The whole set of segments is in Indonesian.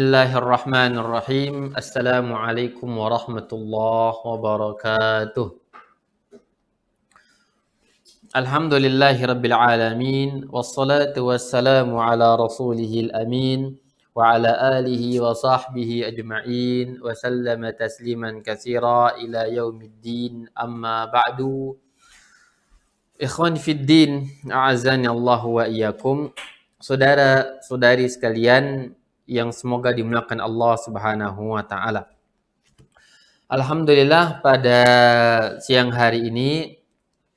Bismillahirrahmanirrahim. Assalamualaikum warahmatullahi wabarakatuh. Alhamdulillahi rabbil alamin. Wassalatu wassalamu ala rasulihil amin. Wa ala alihi wa sahbihi ajma'in. Wa sallama tasliman katsira ila yaumiddin. Amma ba'du. Ikhwan fiddin, a'azani Allah wa iyyakum. Saudara-saudari sekalian yang semoga dimuliakan Allah Subhanahu wa taala. Alhamdulillah pada siang hari ini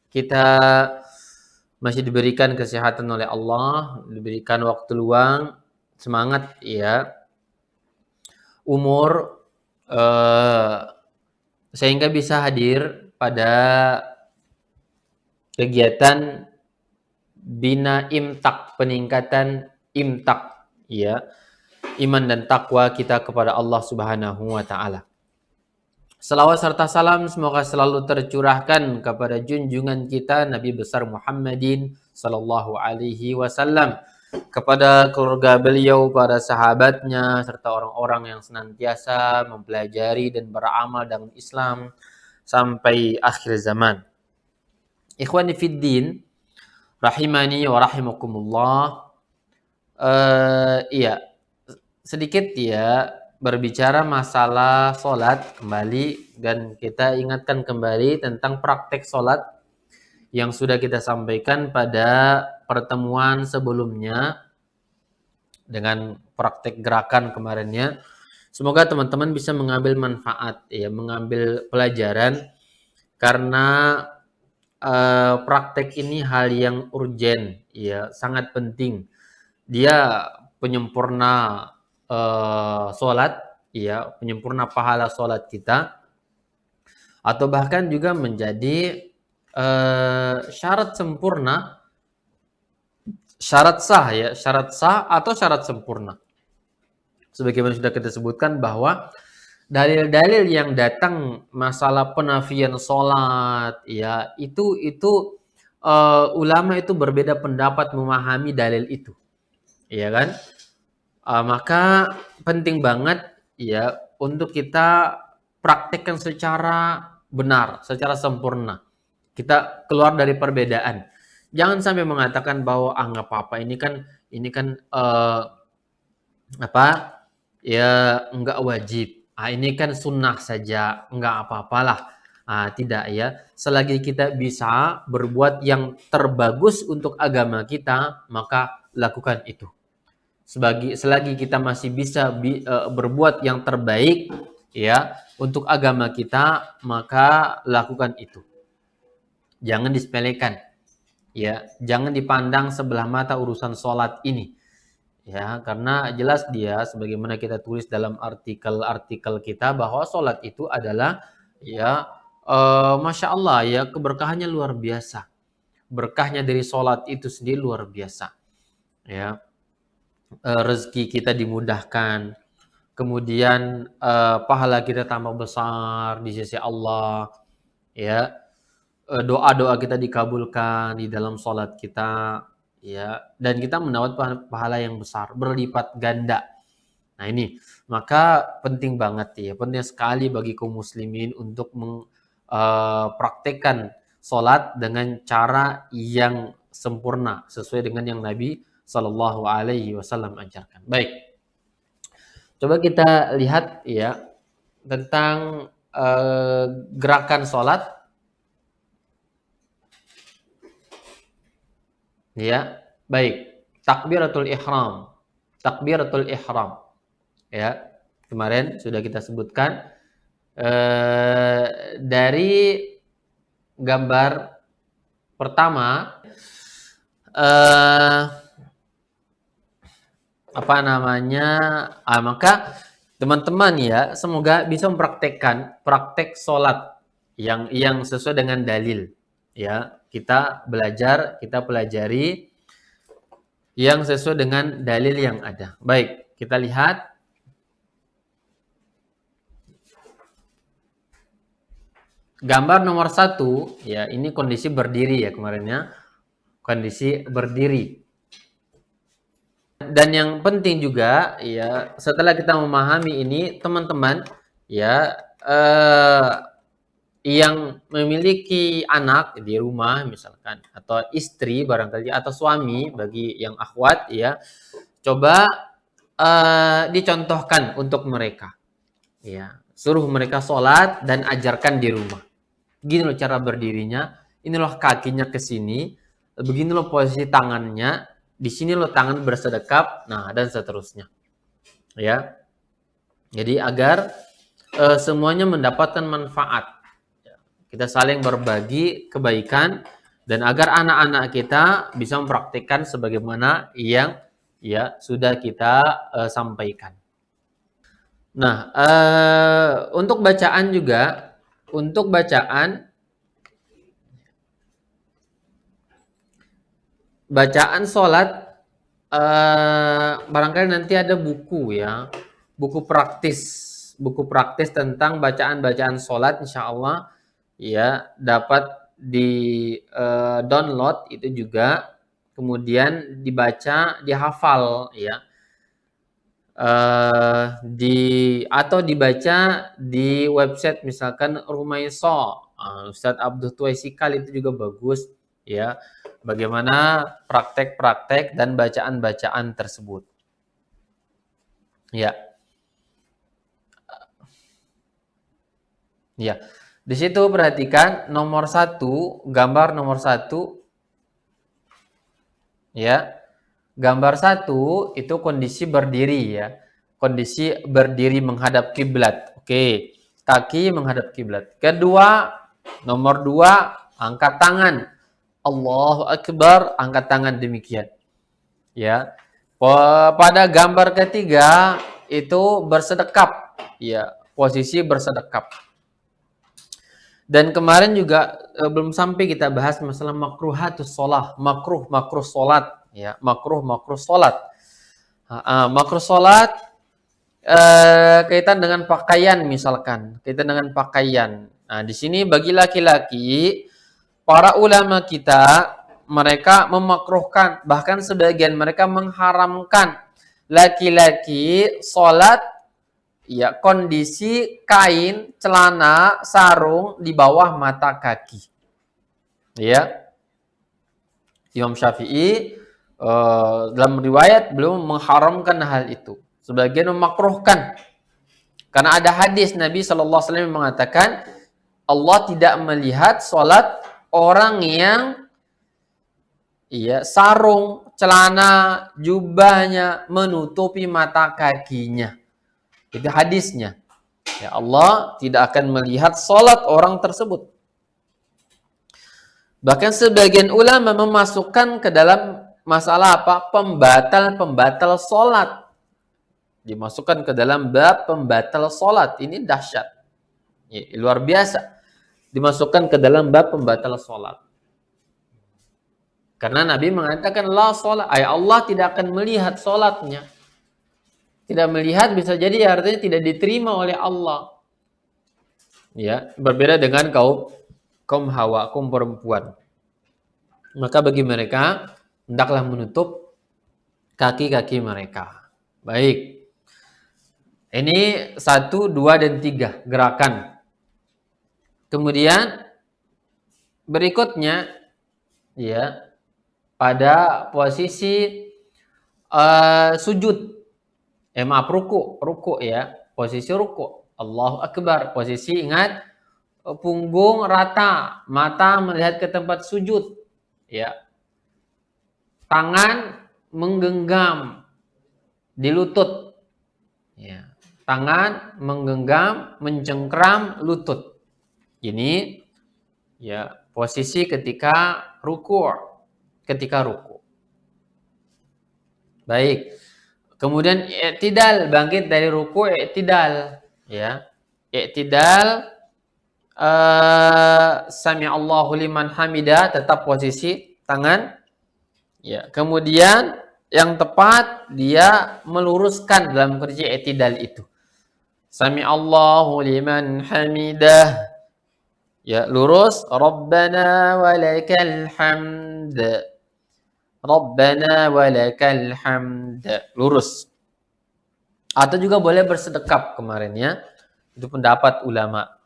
kita masih diberikan kesehatan oleh Allah, diberikan waktu luang, semangat ya, umur sehingga bisa hadir pada kegiatan Bina Imtak, peningkatan imtak ya, iman dan takwa kita kepada Allah Subhanahu wa taala. Salawat serta salam semoga selalu tercurahkan kepada junjungan kita Nabi besar Muhammadin sallallahu alaihi wasallam, kepada keluarga beliau, para sahabatnya, serta orang-orang yang senantiasa mempelajari dan beramal dengan Islam sampai akhir zaman. Ikhwani fiddin, rahimani wa rahimakumullah. Iya, sedikit ya berbicara masalah sholat kembali, dan kita ingatkan kembali tentang praktek sholat yang sudah kita sampaikan pada pertemuan sebelumnya dengan praktek gerakan kemarinnya. Semoga teman-teman bisa mengambil manfaat ya, mengambil pelajaran, karena praktek ini hal yang urgen ya, sangat penting. Dia penyempurna sholat ya, penyempurna pahala sholat kita, atau bahkan juga menjadi syarat sempurna, syarat sah ya, syarat sah atau syarat sempurna. Sebagaimana sudah kita sebutkan bahwa dalil-dalil yang datang masalah penafian sholat ya, itu ulama itu berbeda pendapat memahami dalil itu, ya kan? Maka penting banget ya untuk kita praktekkan secara benar, secara sempurna. Kita keluar dari perbedaan. Jangan sampai mengatakan bahwa nggak apa-apa, ini kan ya nggak wajib. Ini kan sunnah saja, nggak apa-apalah. Tidak ya. Selagi kita bisa berbuat yang terbagus untuk agama kita, maka lakukan itu. Selagi kita masih bisa berbuat yang terbaik ya untuk agama kita, maka lakukan itu. Jangan disepelekan ya, jangan dipandang sebelah mata urusan sholat ini ya, karena jelas dia sebagaimana kita tulis dalam artikel-artikel kita bahwa sholat itu adalah ya Masya Allah ya, keberkahannya luar biasa. Berkahnya dari sholat itu sendiri luar biasa ya. Rezeki kita dimudahkan, kemudian pahala kita tambah besar di sisi Allah ya, doa-doa kita dikabulkan di dalam sholat kita ya, dan kita mendapat pahala yang besar berlipat ganda. Nah ini maka penting banget ya, penting sekali bagi kaum muslimin untuk mempraktekkan sholat dengan cara yang sempurna sesuai dengan yang Nabi Sallallahu Alaihi Wasallam ajarkan. Baik, coba kita lihat ya tentang gerakan sholat. Ya, baik. Takbiratul ihram. Takbiratul ihram. Ya, kemarin sudah kita sebutkan dari gambar pertama maka teman-teman ya semoga bisa mempraktekkan praktek sholat yang sesuai dengan dalil ya. Kita belajar, kita pelajari yang sesuai dengan dalil yang ada. Baik, kita lihat gambar nomor 1 ya, ini kondisi berdiri ya kemarinnya, kondisi berdiri. dan yang penting juga ya, setelah kita memahami ini, teman-teman ya, yang memiliki anak di rumah misalkan, atau istri barangkali, atau suami bagi yang akhwat ya, coba dicontohkan untuk mereka ya, suruh mereka sholat dan ajarkan di rumah. Gini loh cara berdirinya, ini loh kakinya ke sini, begini loh posisi tangannya, di sini loh tangan bersedekap, nah dan seterusnya ya. Jadi agar semuanya mendapatkan manfaat, kita saling berbagi kebaikan, dan agar anak-anak kita bisa mempraktikkan sebagaimana yang ya sudah kita sampaikan. Nah, untuk bacaan juga, untuk bacaan sholat, barangkali nanti ada buku ya, buku praktis tentang bacaan-bacaan sholat, insya Allah ya dapat di download itu juga, kemudian dibaca, dihafal ya, atau dibaca di website misalkan Rumaiso, Ustadz Abdul Tuaisikal itu juga bagus ya, bagaimana praktek-praktek dan bacaan-bacaan tersebut ya. Ya, di situ perhatikan nomor 1, gambar nomor 1 ya. Gambar 1 itu kondisi berdiri ya. Kondisi berdiri menghadap kiblat. Oke, kaki menghadap kiblat. Kedua, nomor 2, angkat tangan. Allahu Akbar, angkat tangan demikian. Ya. Pada gambar ketiga itu bersedekap. Ya, posisi bersedekap. Dan kemarin juga belum sampai kita bahas masalah makruhatus sholah, makruh sholat ya, makruh sholat. Makruh sholat kaitan dengan pakaian misalkan, kaitan dengan pakaian. Nah, di sini bagi laki-laki, para ulama kita mereka memakruhkan, bahkan sebagian mereka mengharamkan laki-laki sholat ya, kondisi kain, celana, sarung di bawah mata kaki. Ya. Imam Syafi'i dalam riwayat belum mengharamkan hal itu. Sebagian memakruhkan. Karena ada hadis Nabi sallallahu alaihi wasallam mengatakan Allah tidak melihat salat orang yang sarung, celana, jubahnya menutupi mata kakinya. Itu hadisnya. Ya, Allah tidak akan melihat salat orang tersebut. Bahkan sebagian ulama memasukkan ke dalam masalah apa? Pembatal salat. Dimasukkan ke dalam bab pembatal salat. Ini dahsyat. Ya, luar biasa. Dimasukkan ke dalam bab pembatal salat. Karena Nabi mengatakan la salat, Allah tidak akan melihat salatnya. Tidak melihat bisa jadi artinya tidak diterima oleh Allah. Ya, berbeda dengan kaum Hawa, kaum perempuan. Maka bagi mereka hendaklah menutup kaki-kaki mereka. Baik. Ini 1, 2, dan 3 gerakan. Kemudian berikutnya ya, pada posisi sujud. Maaf, ruku ya. Posisi ruku. Allahu Akbar. Posisi ingat, punggung rata, mata melihat ke tempat sujud. Ya. Tangan menggenggam di lutut. Ya. Tangan menggenggam, mencengkram lutut. Ini ya posisi ketika ruku. Baik. Kemudian i'tidal, bangkit dari ruku, i'tidal ya. I'tidal, sami Allahu liman hamidah, tetap posisi tangan ya. Kemudian yang tepat dia meluruskan dalam kondisi i'tidal itu. Sami Allahu liman hamidah. Ya, lurus. Rabbana walakal hamd. Rabbana walakal hamd. Lurus. Atau juga boleh bersedekap kemarin ya. Itu pendapat ulama.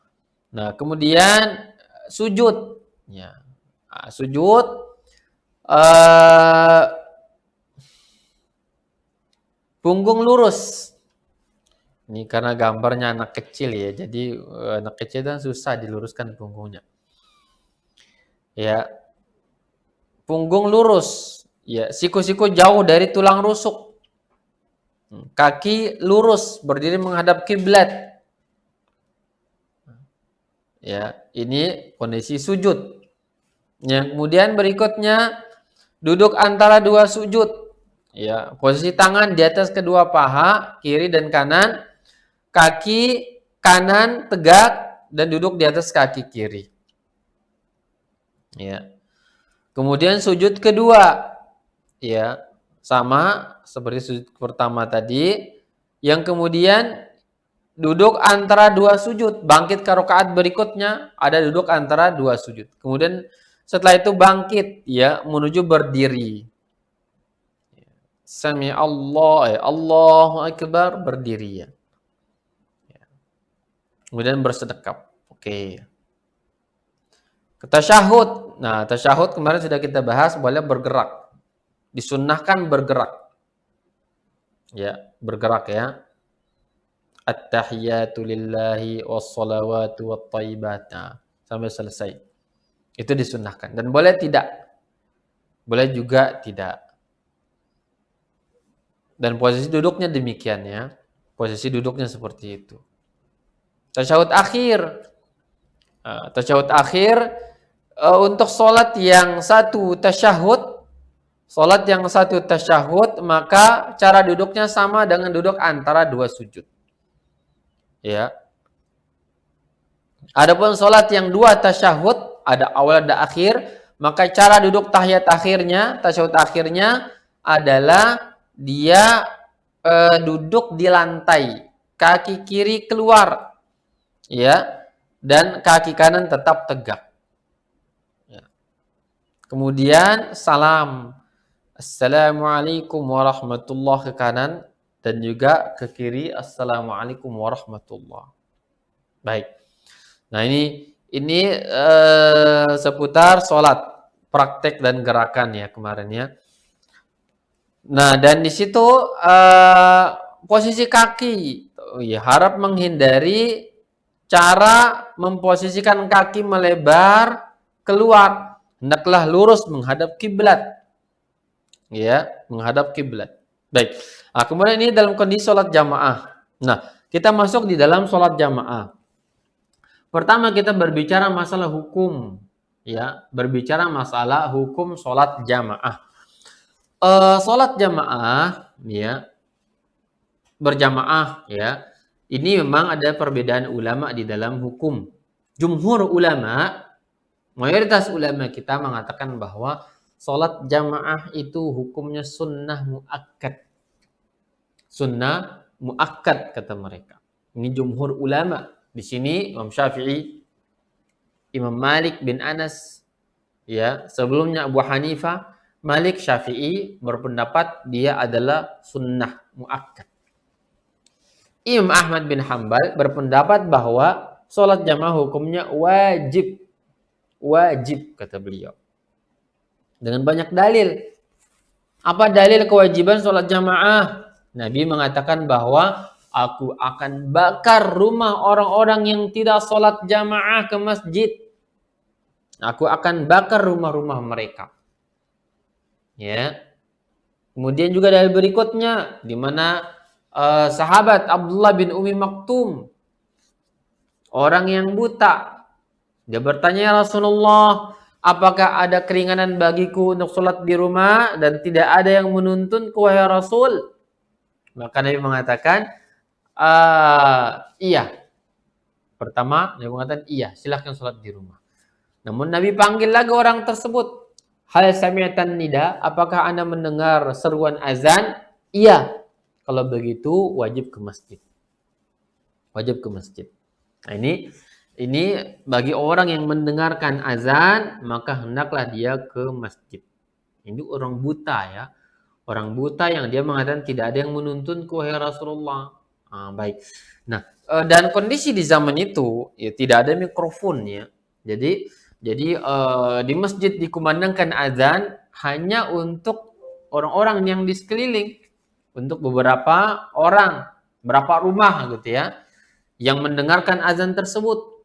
Nah, kemudian sujud. Ya. Nah, sujud eh, punggung lurus. Ini karena gambarnya anak kecil ya. Jadi anak kecil kan susah diluruskan punggungnya. Ya, punggung lurus. Ya, siku-siku jauh dari tulang rusuk. Kaki lurus, berdiri menghadap kiblat. Ya, ini kondisi sujud. Yang kemudian berikutnya duduk antara dua sujud. Ya, posisi tangan di atas kedua paha, kiri dan kanan, kaki kanan tegak dan duduk di atas kaki kiri. Ya. Kemudian sujud kedua. Ya, sama seperti sujud pertama tadi. Yang kemudian duduk antara dua sujud, bangkit ke rakaat berikutnya, ada duduk antara dua sujud. Kemudian setelah itu bangkit ya menuju berdiri. Sami Allah, Allahu Akbar, berdiri ya. Kemudian bersedekap. Oke. Tasyahud. Nah, tasyahud kemarin sudah kita bahas, boleh bergerak. Disunnahkan bergerak. Ya, bergerak ya. At-tahiyatu lillahi wassalawatu wattayyibat. Sampai selesai. Itu disunnahkan. Dan boleh tidak. Boleh juga tidak. Dan posisi duduknya demikian ya. Posisi duduknya seperti itu. Tasyahud akhir. Tasyahud akhir untuk sholat yang satu tasyahud. Sholat yang satu tasyahud, maka cara duduknya sama dengan duduk antara dua sujud. Ya. Adapun sholat yang dua tasyahud, ada awal ada akhir, maka cara duduk tahiyat akhirnya, tasyahud akhirnya adalah dia duduk di lantai, kaki kiri keluar, ya, dan kaki kanan tetap tegak. Ya. Kemudian salam. Assalamualaikum warahmatullahi ke kanan dan juga ke kiri. Assalamualaikum warahmatullahi. Baik. Nah ini seputar sholat, praktek dan gerakan ya kemarin ya. Nah dan di situ posisi kaki, ya harap menghindari cara memposisikan kaki melebar keluar. Hendaklah lurus menghadap kiblat. Ya, menghadap kiblat. Baik. Nah, kemudian ini dalam kondisi sholat jamaah. Nah, kita masuk di dalam sholat jamaah. Pertama kita berbicara masalah hukum, ya, berbicara masalah hukum sholat jamaah. Sholat jamaah, ya, berjamaah, ya, ini memang ada perbedaan ulama di dalam hukum. Jumhur ulama, mayoritas ulama kita mengatakan bahwa sholat jamaah itu hukumnya sunnah muakkad. Sunnah muakkad kata mereka. Ini jumhur ulama. Di sini Imam Syafi'i, Imam Malik bin Anas, ya, sebelumnya Abu Hanifah, Malik, Syafi'i berpendapat dia adalah sunnah muakkad. Imam Ahmad bin Hanbal berpendapat bahwa sholat jamaah hukumnya wajib. Wajib kata beliau. Dengan banyak dalil. Apa dalil kewajiban sholat jamaah? Nabi mengatakan bahwa aku akan bakar rumah orang-orang yang tidak sholat jamaah ke masjid. Aku akan bakar rumah-rumah mereka. Ya. Kemudian juga dalil berikutnya di mana sahabat Abdullah bin Umi Maktum, orang yang buta, dia bertanya, ya Rasulullah, apakah ada keringanan bagiku untuk sholat di rumah dan tidak ada yang menuntunku wahai Rasul? Maka Nabi mengatakan, iya. Pertama, Nabi mengatakan, iya, silahkan sholat di rumah. Namun Nabi panggil lagi orang tersebut. Hal sami'atan nida, apakah Anda mendengar seruan azan? Iya. Kalau begitu, wajib ke masjid. Wajib ke masjid. Nah ini bagi orang yang mendengarkan azan, maka hendaklah dia ke masjid. Ini orang buta ya. Orang buta yang dia mengatakan tidak ada yang menuntunku wahai Rasulullah. Baik. Nah, dan kondisi di zaman itu ya tidak ada mikrofon ya. Jadi di masjid dikumandangkan azan hanya untuk orang-orang yang di sekeliling, untuk beberapa orang, berapa rumah gitu ya, yang mendengarkan azan tersebut.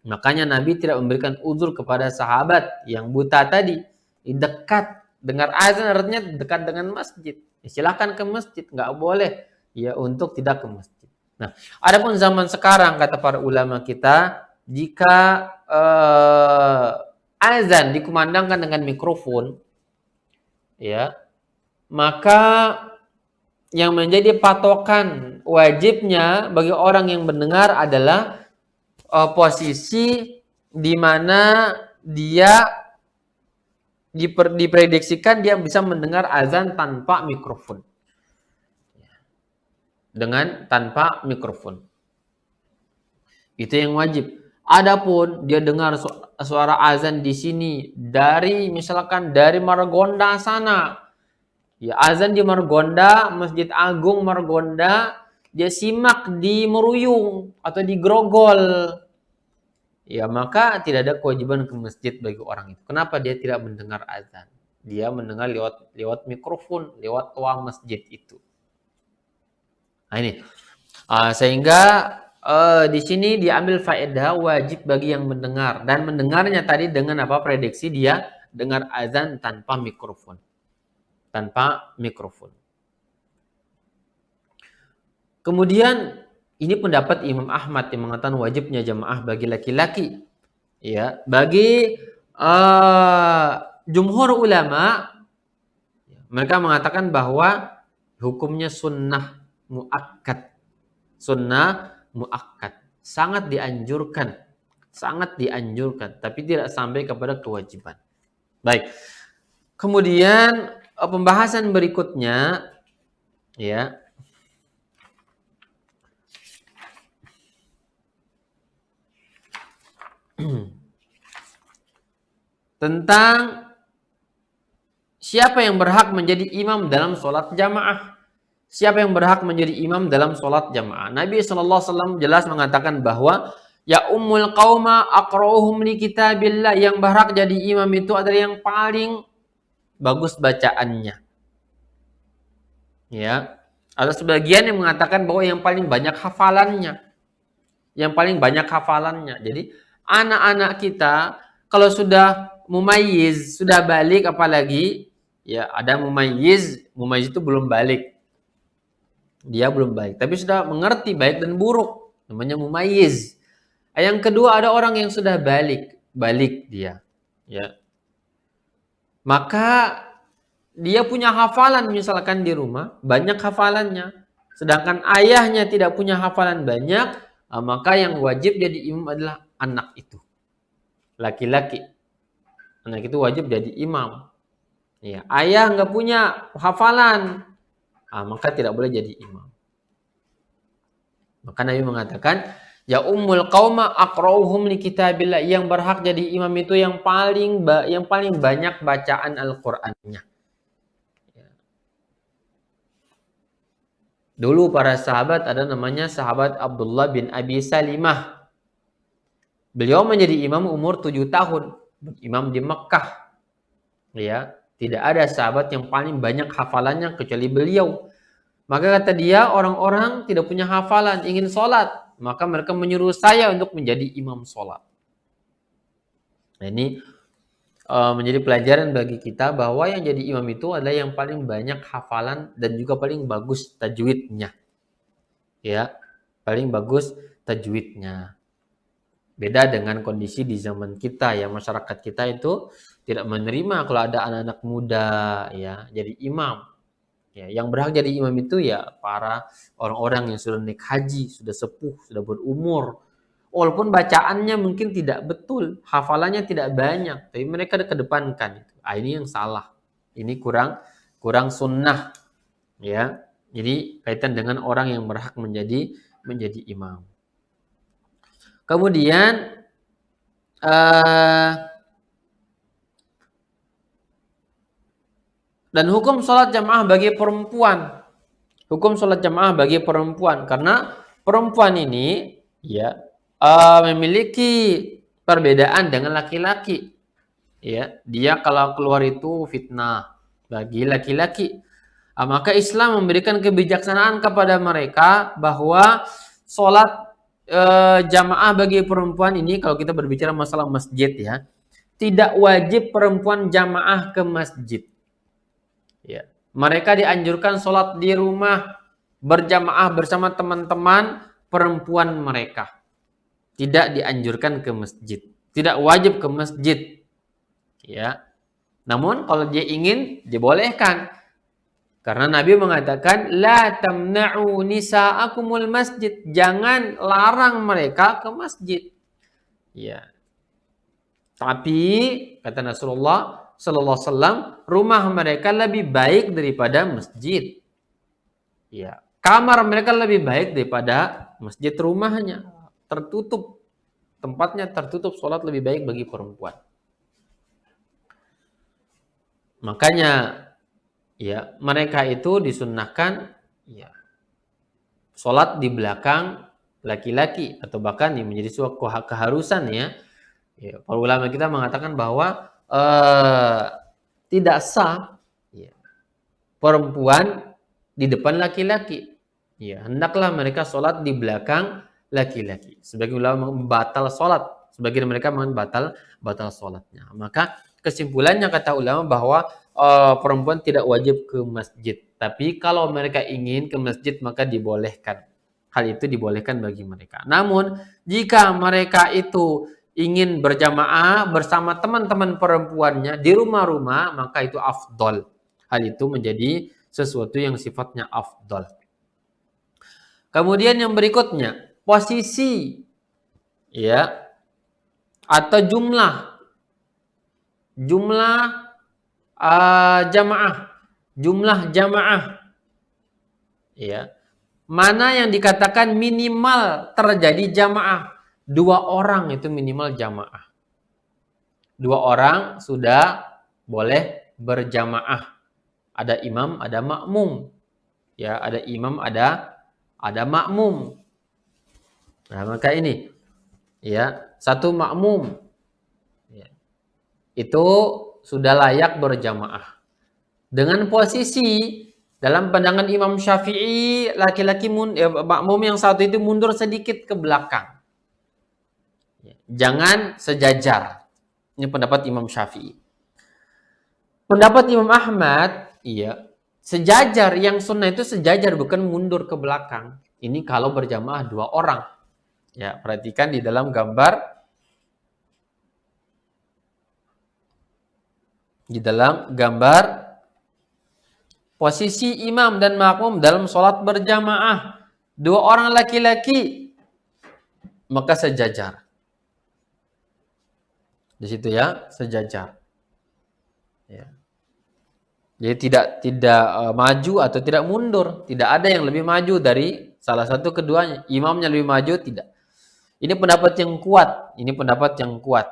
Makanya Nabi tidak memberikan uzur kepada sahabat yang buta tadi. Dekat dengar azan artinya dekat dengan masjid. Ya, silakan ke masjid, nggak boleh ya untuk tidak ke masjid. Nah, adapun zaman sekarang kata para ulama kita, jika azan dikumandangkan dengan mikrofon, ya, maka yang menjadi patokan wajibnya bagi orang yang mendengar adalah posisi di mana dia diprediksikan dia bisa mendengar azan tanpa mikrofon. Dengan tanpa mikrofon. Itu yang wajib. Adapun dia dengar suara azan di sini dari misalkan dari Margonda sana. Ya, azan di Margonda, Masjid Agung Margonda, dia simak di Meruyung atau di Grogol. Ya, maka tidak ada kewajiban ke masjid bagi orang itu. Kenapa dia tidak mendengar azan? Dia mendengar lewat mikrofon, lewat toa masjid itu. Nah, ini. Sehingga di sini diambil faedah wajib bagi yang mendengar dan mendengarnya tadi dengan apa? Prediksi dia dengar azan tanpa mikrofon. Tanpa mikrofon. Kemudian ini pendapat Imam Ahmad yang mengatakan wajibnya jamaah bagi laki-laki. Ya, bagi jumhur ulama mereka mengatakan bahwa hukumnya sunnah muakkad. Sunnah muakkad. Sangat dianjurkan. Sangat dianjurkan. Tapi tidak sampai kepada kewajiban. Baik. Kemudian pembahasan berikutnya. Ya. Tentang siapa yang berhak menjadi imam dalam sholat jamaah. Siapa yang berhak menjadi imam dalam sholat jamaah. Nabi SAW jelas mengatakan bahwa ya ummul qauma aqra'uhum li kitabillah. Yang berhak jadi imam itu adalah yang paling bagus bacaannya. Ya. Ada sebagian yang mengatakan bahwa yang paling banyak hafalannya. Yang paling banyak hafalannya. Jadi anak-anak kita kalau sudah mumayyiz, sudah balik apalagi ya ada mumayyiz itu belum balik. Dia belum baik, tapi sudah mengerti baik dan buruk, namanya mumayyiz. Yang kedua ada orang yang sudah balik dia, ya. Maka dia punya hafalan misalkan di rumah, banyak hafalannya. Sedangkan ayahnya tidak punya hafalan banyak, maka yang wajib jadi imam adalah anak itu. Laki-laki. Anak itu wajib jadi imam. Ya, ayah nggak punya hafalan, maka tidak boleh jadi imam. Maka Nabi mengatakan, ya ummul qauma aqra'uhum li kitabillah. Yang berhak jadi imam itu yang paling banyak bacaan Al-Qur'annya. Ya. Dulu para sahabat ada namanya sahabat Abdullah bin Abi Salimah. Beliau menjadi imam umur 7 tahun, imam di Mekah. Ya, tidak ada sahabat yang paling banyak hafalannya kecuali beliau. Maka kata dia, orang-orang tidak punya hafalan, ingin sholat. Maka mereka menyuruh saya untuk menjadi imam sholat. Nah, ini menjadi pelajaran bagi kita bahwa yang jadi imam itu adalah yang paling banyak hafalan dan juga paling bagus tajwidnya. Ya, paling bagus tajwidnya. Beda dengan kondisi di zaman kita ya, masyarakat kita itu tidak menerima kalau ada anak-anak muda ya jadi imam. Ya, yang berhak jadi imam itu ya para orang-orang yang sudah naik haji, sudah sepuh, sudah berumur. Walaupun bacaannya mungkin tidak betul, hafalannya tidak banyak, tapi mereka kedepankan itu. Ini yang salah. Ini kurang sunnah. Ya. Jadi kaitan dengan orang yang berhak menjadi imam. Kemudian Dan hukum sholat jamaah bagi perempuan. Hukum sholat jamaah bagi perempuan. Karena perempuan ini ya memiliki perbedaan dengan laki-laki. Ya, dia kalau keluar itu fitnah bagi laki-laki. Maka Islam memberikan kebijaksanaan kepada mereka bahwa sholat jamaah bagi perempuan ini, kalau kita berbicara masalah masjid ya, tidak wajib perempuan jamaah ke masjid. Ya. Mereka dianjurkan sholat di rumah berjamaah bersama teman-teman perempuan mereka. Tidak dianjurkan ke masjid. Tidak wajib ke masjid. Ya. Namun kalau dia ingin, dibolehkan. Karena Nabi mengatakan, la tamna'u nisa'akumul masjid. Jangan larang mereka ke masjid. Ya. Tapi kata Rasulullah sallallahu alaihi wasallam, rumah mereka lebih baik daripada masjid. Ya, kamar mereka lebih baik daripada masjid, rumahnya tertutup. Tempatnya tertutup, sholat lebih baik bagi perempuan. Makanya ya, mereka itu disunnahkan ya sholat di belakang laki-laki atau bahkan yang menjadi suatu keharusan ya. Ya, para ulama kita mengatakan bahwa tidak sah ya, perempuan di depan laki-laki. Ya, hendaklah mereka sholat di belakang laki-laki. Sebagian ulama batal sholat, sebagian mereka mengatakan batal sholatnya. Maka kesimpulannya kata ulama bahwa perempuan tidak wajib ke masjid. Tapi kalau mereka ingin ke masjid maka dibolehkan. Hal itu dibolehkan bagi mereka. Namun jika mereka itu ingin berjamaah bersama teman-teman perempuannya di rumah-rumah, maka itu afdol. Hal itu menjadi sesuatu yang sifatnya afdol. Kemudian yang berikutnya, posisi ya atau jumlah jamaah ya. Mana yang dikatakan minimal terjadi jamaah? 2 orang itu minimal jamaah. 2 orang sudah boleh berjamaah. Ada imam, ada makmum. Ya, ada imam, ada makmum. Nah, maka ini ya, 1 makmum ya, itu sudah layak berjamaah. Dengan posisi dalam pandangan Imam Syafi'i, laki-laki makmum yang satu itu mundur sedikit ke belakang. Jangan sejajar. Ini pendapat Imam Syafi'i. Pendapat Imam Ahmad, iya, sejajar, yang sunnah itu sejajar, bukan mundur ke belakang. Ini kalau berjamaah 2 orang. Ya, perhatikan di dalam gambar. Di dalam gambar posisi imam dan makmum dalam sholat berjamaah 2 orang laki-laki, maka sejajar. Di situ ya, sejajar. Ya. Jadi tidak maju atau tidak mundur. Tidak ada yang lebih maju dari salah satu keduanya. Imamnya lebih maju, tidak. Ini pendapat yang kuat. Ini pendapat yang kuat.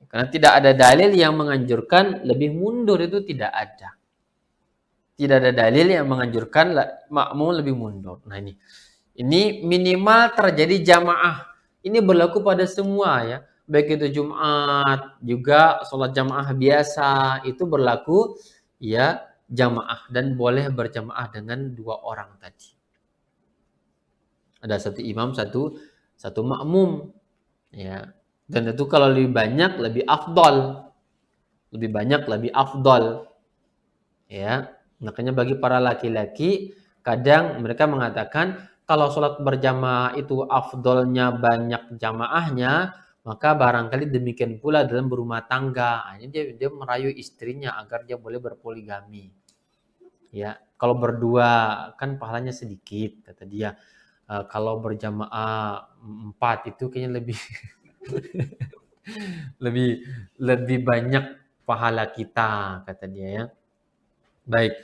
Karena tidak ada dalil yang menganjurkan lebih mundur, itu tidak ada. Tidak ada dalil yang menganjurkan makmum lebih mundur. Nah ini minimal terjadi jamaah. Ini berlaku pada semua ya. Baik itu Jumat, juga sholat jamaah biasa, itu berlaku ya jamaah dan boleh berjamaah dengan 2 orang tadi. Ada 1 imam, satu makmum ya. Dan itu kalau lebih banyak lebih afdol. Lebih banyak lebih afdol. Ya. Makanya bagi para laki-laki kadang mereka mengatakan kalau sholat berjamaah itu afdolnya banyak jamaahnya, maka barangkali demikian pula dalam berumah tangga. Ini dia merayu istrinya agar dia boleh berpoligami. Ya, kalau berdua kan pahalanya sedikit, kata dia. Kalau berjamaah 4 itu kayaknya lebih lebih banyak pahala kita, kata dia ya. Baik.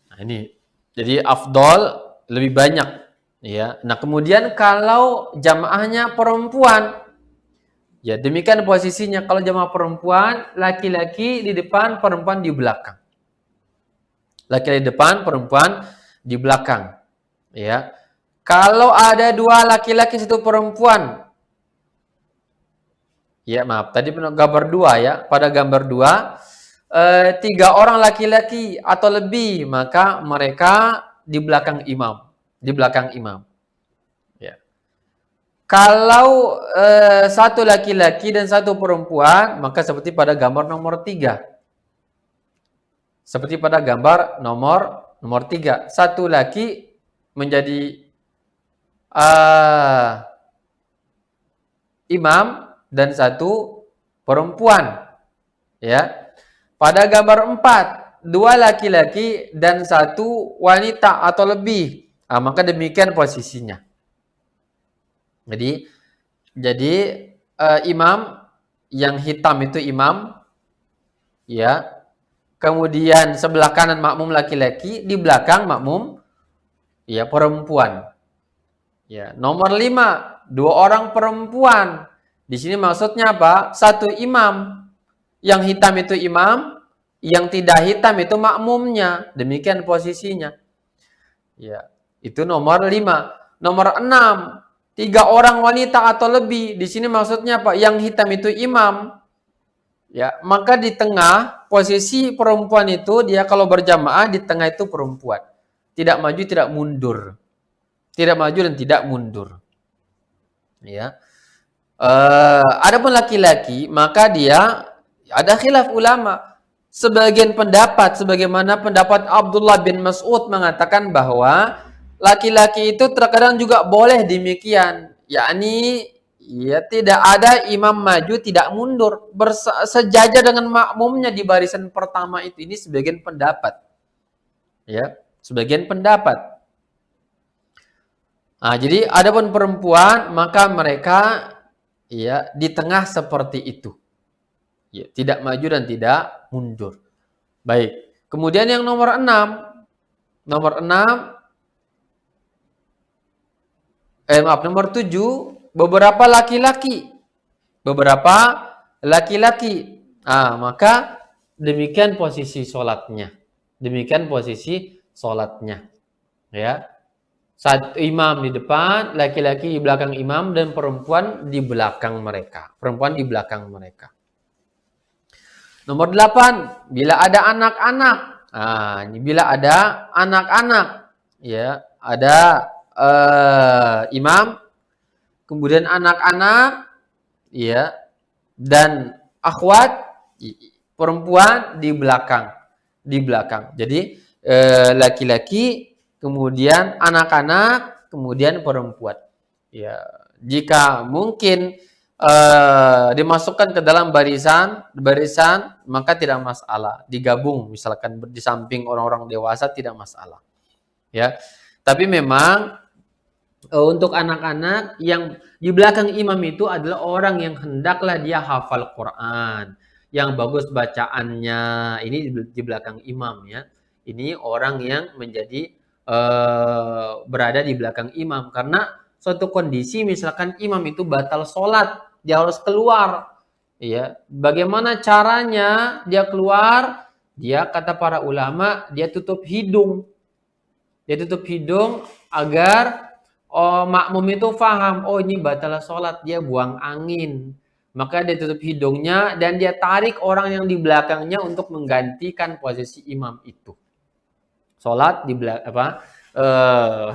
Nah, ini jadi afdol lebih banyak ya. Nah, kemudian kalau jamaahnya perempuan, ya demikian posisinya. Kalau jamaah perempuan, laki-laki di depan, perempuan di belakang. Laki-laki di depan, perempuan di belakang. Ya. Kalau ada 2 laki-laki 1 perempuan, ya maaf, tadi gambar 2 ya. Pada gambar 2, 3 orang laki-laki atau lebih, maka mereka di belakang imam. Di belakang imam. Ya. Kalau 1 laki-laki dan 1 perempuan, maka seperti pada gambar nomor 3. Seperti pada gambar nomor 3. 1 laki menjadi imam dan 1 perempuan. Ya. Pada gambar 4, 2 laki-laki dan 1 wanita atau lebih. Maka demikian posisinya. Jadi imam yang hitam itu imam, ya. Kemudian sebelah kanan makmum laki-laki, di belakang makmum ya perempuan. Ya, nomor 5, 2 orang perempuan. Di sini maksudnya apa? 1 imam. Yang hitam itu imam, yang tidak hitam itu makmumnya. Demikian posisinya. Ya, itu nomor 5. Nomor 6, 3 orang wanita atau lebih. Di sini maksudnya apa? Yang hitam itu imam. Ya, maka di tengah posisi perempuan itu dia kalau berjamaah di tengah itu perempuan. Tidak maju, tidak mundur. Tidak maju dan tidak mundur. Ya. Adapun laki-laki, maka dia ada khilaf ulama. Sebagian pendapat, sebagaimana pendapat Abdullah bin Mas'ud mengatakan bahwa laki-laki itu terkadang juga boleh demikian, yakni ya tidak ada imam maju tidak mundur, sejajar dengan makmumnya di barisan pertama itu. Ini sebagian pendapat. Ya, sebagian pendapat. Jadi adapun perempuan maka mereka ya di tengah seperti itu. Ya, tidak maju dan tidak mundur. Baik. Kemudian yang nomor 6. Nomor 7, beberapa laki-laki. Maka demikian posisi sholatnya. Ya. 1 imam di depan, laki-laki di belakang imam, dan perempuan di belakang mereka. Nomor 8, bila ada anak-anak. Bila ada anak-anak, ya, ada imam, kemudian anak-anak, ya, dan akhwat perempuan di belakang. Jadi laki-laki, kemudian anak-anak, kemudian perempuan. Ya, jika mungkin dimasukkan ke dalam barisan, maka tidak masalah. Digabung, misalkan di samping orang-orang dewasa tidak masalah. Ya, tapi memang untuk anak-anak yang di belakang imam itu adalah orang yang hendaklah dia hafal Quran, yang bagus bacaannya. Ini di belakang imam ya. Ini orang yang menjadi berada di belakang imam, karena suatu kondisi misalkan imam itu batal sholat, dia harus keluar. Ya, bagaimana caranya dia keluar? Dia kata para ulama, dia tutup hidung. Agar makmum itu paham, ini batal sholat, dia buang angin. Maka dia tutup hidungnya dan dia tarik orang yang di belakangnya untuk menggantikan posisi imam itu. Sholat di belakang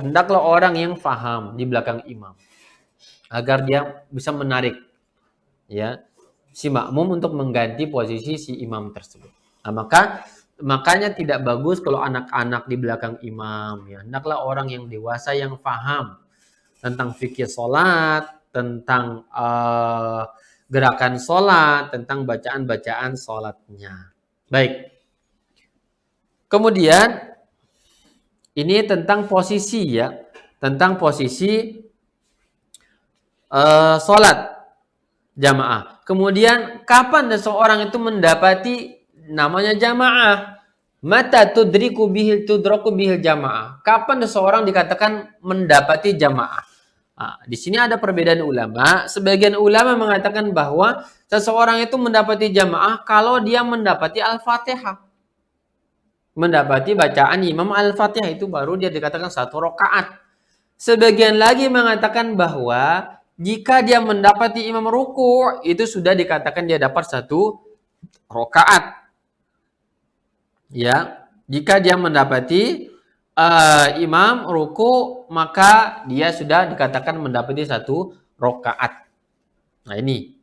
hendaklah orang yang paham di belakang imam agar dia bisa menarik ya si makmum untuk mengganti posisi si imam tersebut. Makanya tidak bagus kalau anak-anak di belakang imam ya. Hendaklah orang yang dewasa yang paham tentang fikih sholat, tentang gerakan sholat, tentang bacaan-bacaan sholatnya. Baik. Kemudian ini tentang posisi ya, tentang posisi sholat jamaah. Kemudian kapan seseorang itu mendapati namanya jamaah? Mata tudraku bihil jamaah. Kapan seseorang dikatakan mendapati jamaah? Di sini ada perbedaan ulama. Sebagian ulama mengatakan bahwa seseorang itu mendapati jamaah kalau dia mendapati Al-Fatihah. mendapati bacaan Imam Al-Fatihah, itu baru dia dikatakan 1 rakaat. Sebagian lagi mengatakan bahwa jika dia mendapati imam ruku, itu sudah dikatakan dia dapat 1 rakaat. Ya, jika dia mendapati imam ruku, maka dia sudah dikatakan mendapati 1 rakaat. Nah, ini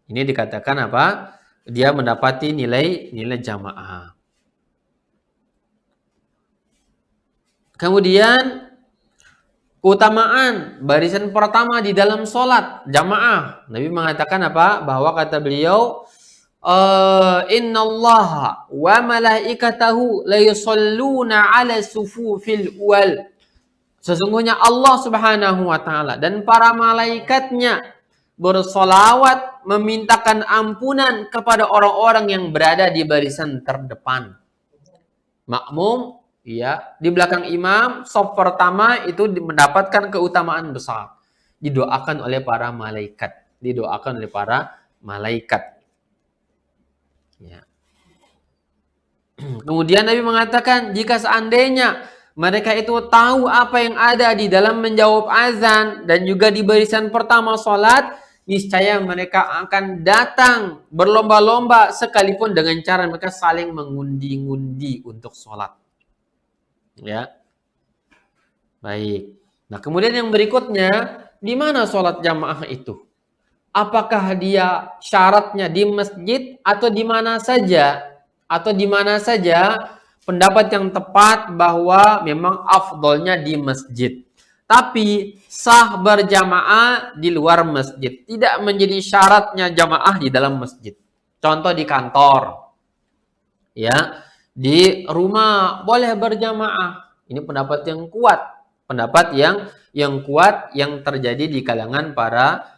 dikatakan apa? Dia mendapati nilai jamaah. Kemudian keutamaan barisan pertama di dalam sholat jamaah. Nabi mengatakan apa? Bahwa kata beliau, innallaha wa malaikatahu la yusalluna ala sufufil uwal. Sesungguhnya Allah Subhanahu wa taala dan para malaikatnya bersolawat memintakan ampunan kepada orang-orang yang berada di barisan terdepan. Makmum, ya, di belakang imam, shaf pertama itu mendapatkan keutamaan besar. Didoakan oleh para malaikat. Ya. Kemudian Nabi mengatakan, jika seandainya mereka itu tahu apa yang ada di dalam menjawab azan dan juga di barisan pertama sholat, niscaya mereka akan datang berlomba-lomba sekalipun dengan cara mereka saling mengundi-ngundi untuk sholat. Ya, baik. Nah, kemudian yang berikutnya, di mana sholat jamaah itu? Apakah dia syaratnya di masjid atau di mana saja? Pendapat yang tepat bahwa memang afdolnya di masjid. Tapi sah berjamaah di luar masjid. Tidak menjadi syaratnya jamaah di dalam masjid. Contoh di kantor. Ya, di rumah boleh berjamaah. Ini pendapat yang kuat. Pendapat yang kuat yang terjadi di kalangan para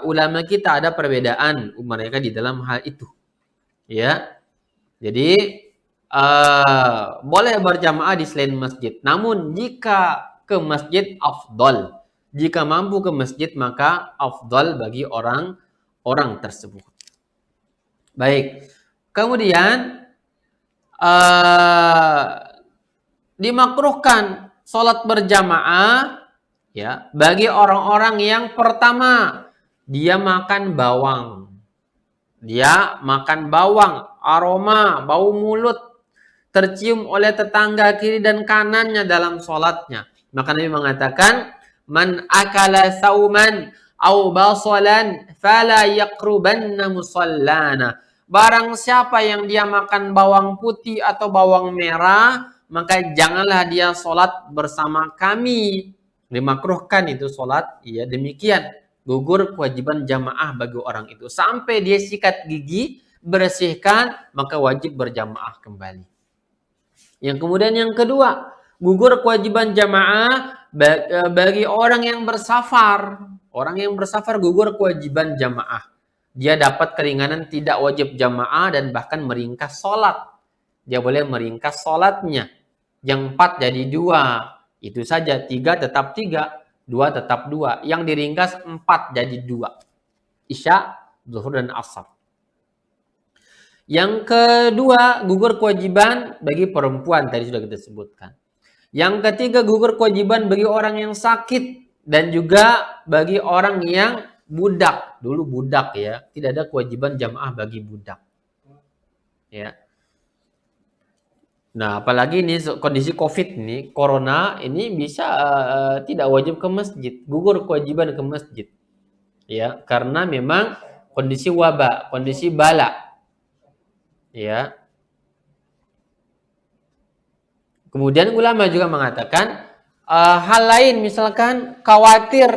ulama kita. Ada perbedaan mereka di dalam hal itu. Ya. Jadi boleh berjamaah di selain masjid. Namun jika ke masjid afdal. Jika mampu ke masjid maka afdal bagi orang tersebut. Baik. Kemudian dimakruhkan sholat berjamaah ya bagi orang-orang yang pertama dia makan bawang. Aroma, bau mulut tercium oleh tetangga kiri dan kanannya dalam sholatnya. Maka Nabi mengatakan, man akala sauman au basalan fala yaqrubanna musallana. Barang siapa yang dia makan bawang putih atau bawang merah, maka janganlah dia sholat bersama kami. Dimakruhkan itu sholat, ya demikian. Gugur kewajiban jamaah bagi orang itu. Sampai dia sikat gigi, bersihkan, maka wajib berjamaah kembali. Yang kemudian yang kedua, gugur kewajiban jamaah bagi orang yang bersafar. Orang yang bersafar gugur kewajiban jamaah. Dia dapat keringanan tidak wajib jamaah dan bahkan meringkas sholat. Dia boleh meringkas sholatnya. Yang 4 jadi 2. Itu saja. 3 tetap 3. 2 tetap 2. Yang diringkas 4 jadi 2. Isya, zuhur, dan asar. Yang kedua, gugur kewajiban bagi perempuan. Tadi sudah kita sebutkan. Yang ketiga, gugur kewajiban bagi orang yang sakit. Dan juga bagi orang yang budak. Dulu budak ya. Tidak ada kewajiban jamaah bagi budak. Ya. Nah, apalagi ini kondisi COVID ini, corona ini bisa tidak wajib ke masjid, gugur kewajiban ke masjid. Ya, karena memang kondisi wabah, kondisi bala. Ya. Kemudian ulama juga mengatakan hal lain, misalkan khawatir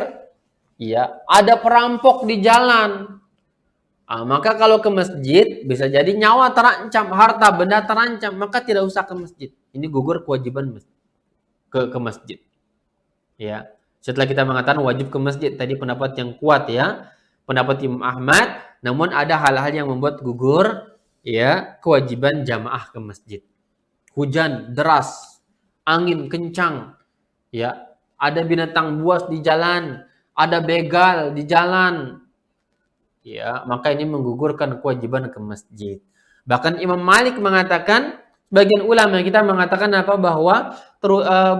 ya, ada perampok di jalan. Maka kalau ke masjid bisa jadi nyawa terancam, harta benda terancam, maka tidak usah ke masjid. Ini gugur kewajiban ke masjid. Ya. Setelah kita mengatakan wajib ke masjid, tadi pendapat yang kuat ya, pendapat Imam Ahmad, namun ada hal-hal yang membuat gugur ya kewajiban jamaah ke masjid. Hujan deras, angin kencang, ya, ada binatang buas di jalan, ada begal di jalan. Ya, maka ini menggugurkan kewajiban ke masjid. Bahkan Imam Malik mengatakan Sebagian ulama kita mengatakan apa bahwa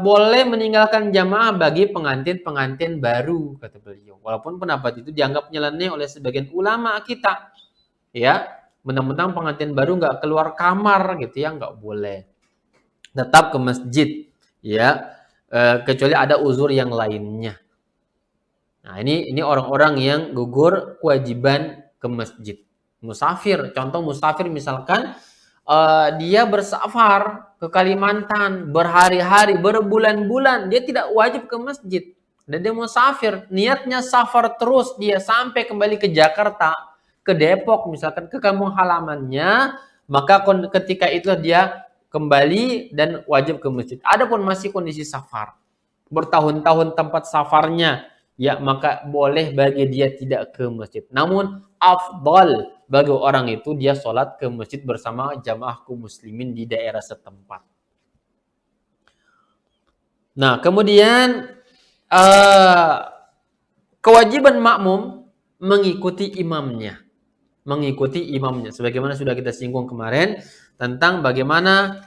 boleh meninggalkan jamaah bagi pengantin-pengantin baru kata beliau. Walaupun pendapat itu dianggap nyeleneh oleh sebagian ulama kita, ya. Mentang-mentang pengantin baru nggak keluar kamar gitu ya, nggak boleh. Tetap ke masjid, ya. Kecuali ada uzur yang lainnya. Nah, ini orang-orang yang gugur kewajiban ke masjid. Musafir, contoh musafir misalkan dia bersafar ke Kalimantan berhari-hari, berbulan-bulan, dia tidak wajib ke masjid. Dan dia musafir, niatnya safar terus dia sampai kembali ke Jakarta, ke Depok misalkan, ke kampung halamannya, maka ketika itu dia kembali dan wajib ke masjid. Adapun masih kondisi safar, bertahun-tahun tempat safarnya, ya maka boleh bagi dia tidak ke masjid. Namun afdal bagi orang itu dia sholat ke masjid bersama jamaah kaum muslimin di daerah setempat. Nah, kemudian kewajiban makmum mengikuti imamnya. Mengikuti imamnya. Sebagaimana sudah kita singgung kemarin tentang bagaimana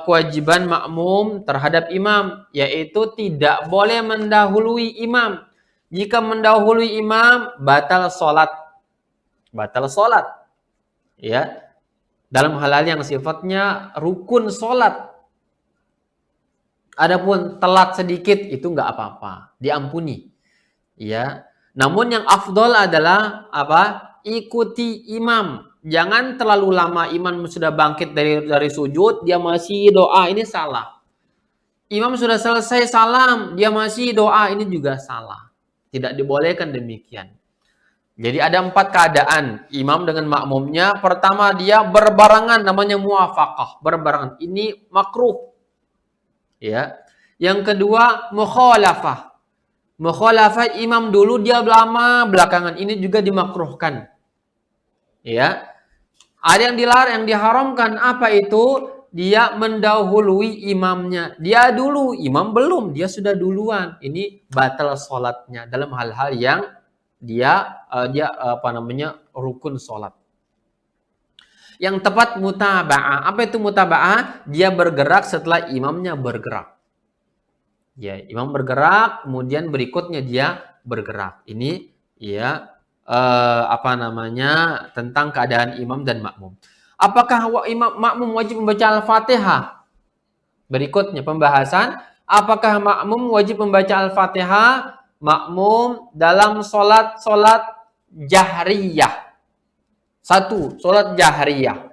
kewajiban makmum terhadap imam, yaitu tidak boleh mendahului imam. Jika mendahului imam, batal sholat. Batal sholat. Ya, dalam hal-hal yang sifatnya rukun sholat. Adapun telat sedikit itu nggak apa-apa, diampuni. Ya, namun yang afdol adalah apa? Ikuti imam. Jangan terlalu lama imam sudah bangkit dari sujud, dia masih doa, ini salah. Imam sudah selesai salam, dia masih doa, ini juga salah. Tidak dibolehkan demikian. Jadi ada 4 keadaan imam dengan makmumnya. Pertama, dia berbarengan, namanya muwafaqah, berbarengan. Ini makruh. Ya. Yang kedua, mukhalafah. Mukhalafah imam dulu, dia lama belakangan. Ini juga dimakruhkan. Ya. Ada yang dilarang, yang diharamkan. Apa itu? Dia mendahului imamnya. Dia dulu, imam belum, dia sudah duluan. Ini batal sholatnya dalam hal-hal yang dia rukun sholat. Yang tepat mutaba'ah. Apa itu mutaba'ah? Dia bergerak setelah imamnya bergerak. Ya, imam bergerak, kemudian berikutnya dia bergerak. Ini ya tentang keadaan imam dan makmum. Apakah makmum wajib membaca Al-Fatihah? Berikutnya pembahasan, apakah makmum wajib membaca Al-Fatihah? Makmum dalam sholat jahriyah. 1. Sholat jahriyah.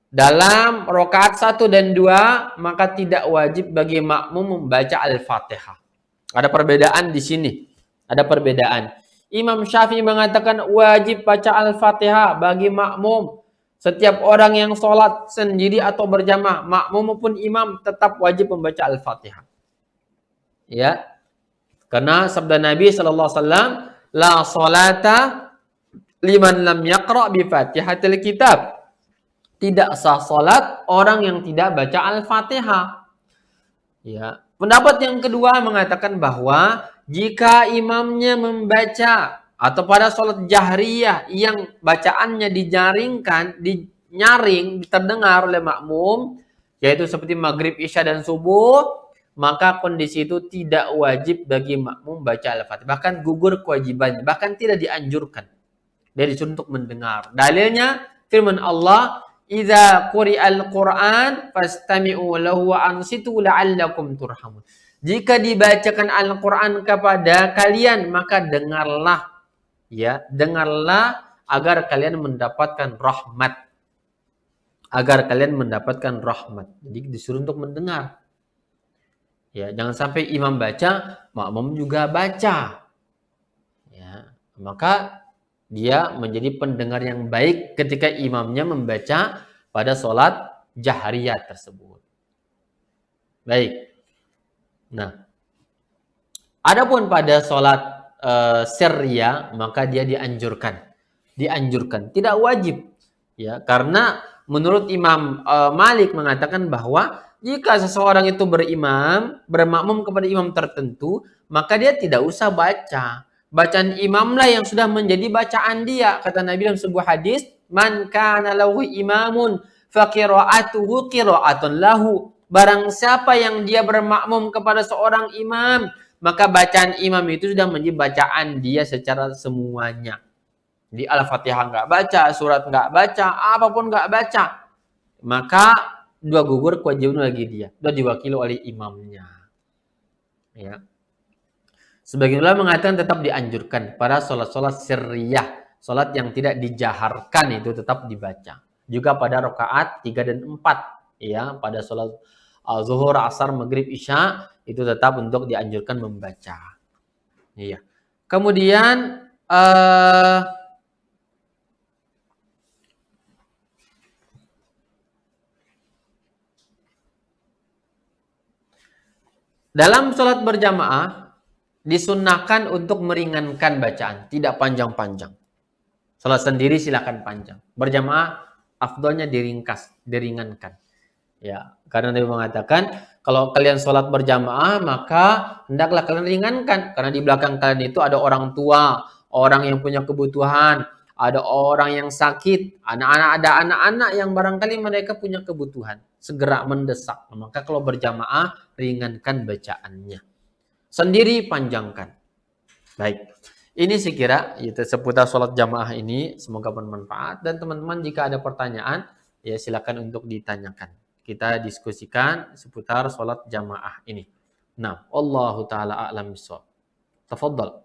Dalam rakaat 1 dan 2, maka tidak wajib bagi makmum membaca Al-Fatihah. Ada perbedaan di sini. Ada perbedaan. Imam Syafi'i mengatakan wajib baca Al-Fatihah bagi makmum. Setiap orang yang sholat sendiri atau berjamaah, makmum maupun imam tetap wajib membaca Al-Fatihah. Ya. Karena sabda Nabi SAW, la sholata liman lam yaqra' bi fatihatil kitab. Tidak sah salat orang yang tidak baca Al-Fatihah. Ya. Pendapat yang kedua mengatakan bahwa jika imamnya membaca atau pada salat jahriyah yang bacaannya dinyaring, terdengar oleh makmum, yaitu seperti maghrib, isya, dan subuh, maka kondisi itu tidak wajib bagi makmum baca Al-Fatihah. Bahkan gugur kewajibannya, bahkan tidak dianjurkan. Dia disuruh untuk mendengar. Dalilnya firman Allah, "Idza quri'al Qur'an fastami'u lahu wa ansitu la'allakum turhamun." Jika dibacakan Al-Qur'an kepada kalian, maka dengarlah. Ya, dengarlah agar kalian mendapatkan rahmat. Agar kalian mendapatkan rahmat. Jadi disuruh untuk mendengar. Ya, jangan sampai imam baca, makmum juga baca. Ya, maka dia menjadi pendengar yang baik ketika imamnya membaca pada sholat jahriyah tersebut. Baik. Nah, adapun pada sholat sirriyah, maka dia dianjurkan. Dianjurkan, tidak wajib. Ya, karena menurut Imam Malik mengatakan bahwa jika seseorang itu bermakmum kepada imam tertentu, maka dia tidak usah baca. Bacaan imamlah yang sudah menjadi bacaan dia. Kata Nabi dalam sebuah hadis, "Man kana lahu imamun fa qira'atuhu qira'atun lahu. Barang siapa yang dia bermakmum kepada seorang imam, maka bacaan imam itu sudah menjadi bacaan dia secara semuanya. Di Al-Fatihah nggak baca, surat nggak baca, apapun nggak baca, maka dua gugur kewajiban bagi dia, sudah diwakili oleh imamnya. Ya. Sebagian ulama mengatakan tetap dianjurkan pada sholat-sholat sirriyah, sholat yang tidak dijaharkan itu tetap dibaca. Juga pada rakaat 3 dan 4, ya, pada sholat zuhur, asar, maghrib, isya itu tetap untuk dianjurkan membaca. Iya. Kemudian dalam sholat berjamaah disunnahkan untuk meringankan bacaan, tidak panjang-panjang. Sholat sendiri silakan panjang. Berjamaah afdolnya diringkas, diringankan. Ya, karena Nabi mengatakan kalau kalian sholat berjamaah maka hendaklah kalian ringankan, karena di belakang kalian itu ada orang tua, orang yang punya kebutuhan, ada orang yang sakit, ada anak-anak yang barangkali mereka punya kebutuhan segera mendesak. Maka kalau berjamaah ringankan bacaannya, sendiri panjangkan. Baik, ini sekira itu seputar sholat jamaah ini, semoga bermanfaat. Dan teman-teman jika ada pertanyaan ya silakan untuk ditanyakan. Kita diskusikan seputar sholat jamaah ini. Nah, Allahu taala a'lam bishawab. Tafadhal.